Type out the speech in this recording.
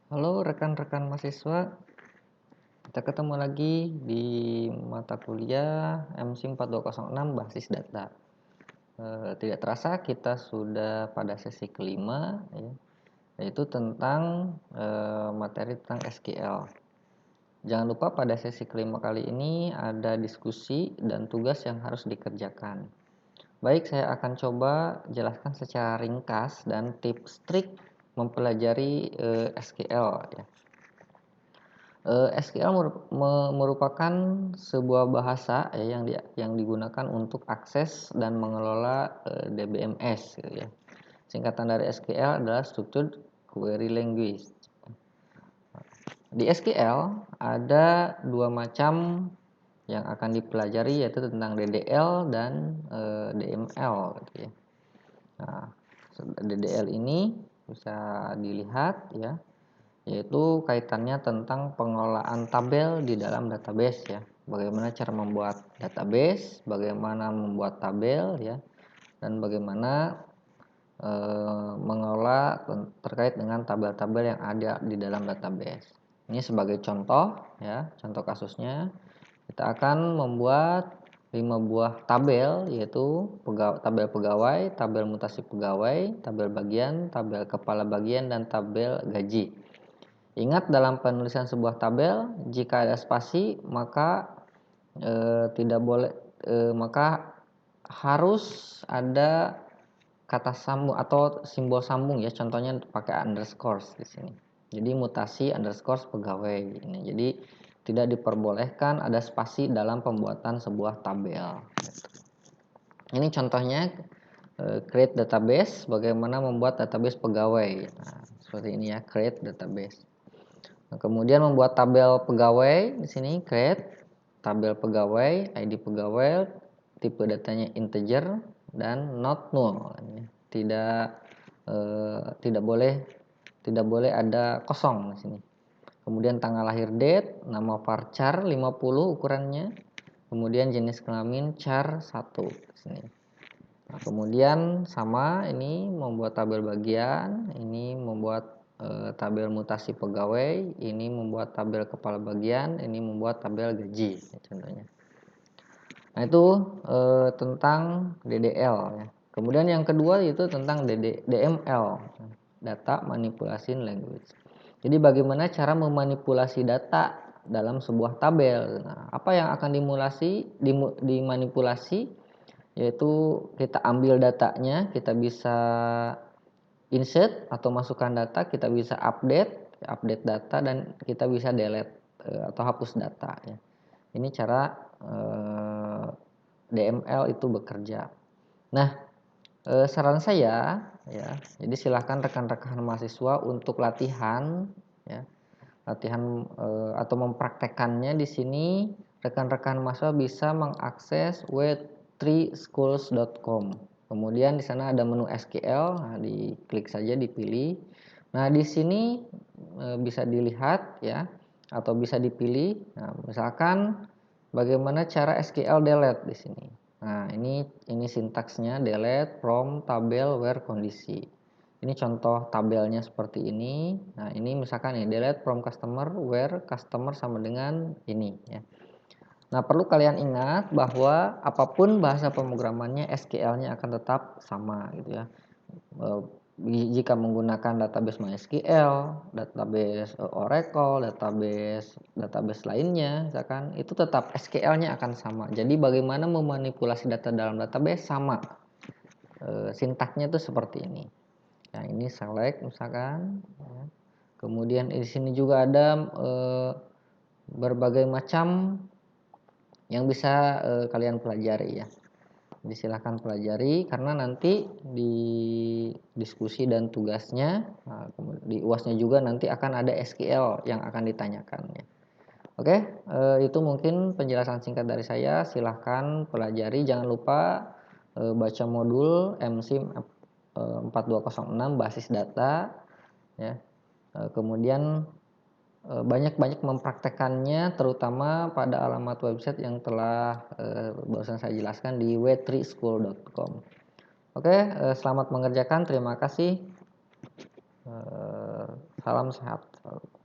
Halo rekan-rekan mahasiswa, kita ketemu lagi di mata kuliah MC 4206 Basis Data. Tidak terasa kita sudah pada sesi kelima, ya, yaitu tentang materi tentang SQL. Jangan lupa pada sesi kelima kali ini ada diskusi dan tugas yang harus dikerjakan. Baik, saya akan coba jelaskan secara ringkas dan tips trik mempelajari SQL, ya. SQL merupakan sebuah bahasa ya yang digunakan untuk akses dan mengelola DBMS gitu ya. Singkatan dari SQL adalah Structured Query Language. Di SQL ada dua macam yang akan dipelajari, yaitu tentang DDL dan DML gitu ya. Nah, DDL ini bisa dilihat ya, yaitu kaitannya tentang pengelolaan tabel di dalam database ya. Bagaimana cara membuat database, bagaimana membuat tabel ya, dan bagaimana mengelola terkait dengan tabel-tabel yang ada di dalam database. Ini sebagai contoh ya, contoh kasusnya kita akan membuat 5 buah tabel, yaitu tabel pegawai, tabel mutasi pegawai, tabel bagian, tabel kepala bagian, dan tabel gaji. Ingat, dalam penulisan sebuah tabel, jika ada spasi maka tidak boleh maka harus ada kata sambung atau simbol sambung ya. Contohnya pakai underscore di sini. Jadi mutasi underscore pegawai ini. Jadi tidak diperbolehkan ada spasi dalam pembuatan sebuah tabel. Ini contohnya create database, bagaimana membuat database pegawai. Nah, seperti ini ya, create database. Nah, kemudian membuat tabel pegawai di sini, create tabel pegawai, ID pegawai, tipe datanya integer dan not null. Tidak boleh ada kosong di sini. Kemudian tanggal lahir date, nama varchar 50 ukurannya, kemudian jenis kelamin char 1 di sini. Nah, kemudian sama ini membuat tabel bagian, ini membuat tabel mutasi pegawai, ini membuat tabel kepala bagian, ini membuat tabel gaji contohnya. Nah, itu tentang DDL ya. Kemudian yang kedua itu tentang DML, data manipulation language. Jadi bagaimana cara memanipulasi data dalam sebuah tabel. Nah, apa yang akan dimanipulasi, yaitu kita ambil datanya, kita bisa insert atau masukkan data, kita bisa update data, dan kita bisa delete atau hapus data ya. Ini cara DML itu bekerja. Nah, saran saya ya, jadi silahkan rekan-rekan mahasiswa untuk latihan ya, atau mempraktekannya di sini. Rekan-rekan mahasiswa bisa mengakses w3schools.com. Kemudian di sana ada menu SQL, nah, diklik saja, dipilih. Nah, di sini bisa dilihat ya, atau bisa dipilih. Nah, misalkan bagaimana cara SQL delete di sini. Nah, ini sintaksnya delete from tabel where kondisi. Ini contoh tabelnya seperti ini. Nah, ini misalkan ya, delete from customer where customer sama dengan ini ya. Nah, perlu kalian ingat bahwa apapun bahasa pemrogramannya, SQL-nya akan tetap sama gitu ya. Jika menggunakan database MySQL, database Oracle, database lainnya, misalkan itu tetap SQL-nya akan sama. Jadi bagaimana memanipulasi data dalam database sama. Sintaknya itu seperti ini. Nah, ini select misalkan. Ya. Kemudian di sini juga ada berbagai macam yang bisa kalian pelajari ya. Jadi silahkan pelajari, karena nanti di diskusi dan tugasnya, di UASnya juga nanti akan ada SQL yang akan ditanyakan ya. Oke, itu mungkin penjelasan singkat dari saya. Silahkan pelajari, jangan lupa baca modul MSIM 4206 basis data ya. Kemudian banyak-banyak mempraktekannya, terutama pada alamat website yang telah barusan saya jelaskan di w3school.com. Oke, selamat mengerjakan, terima kasih. Salam sehat selalu.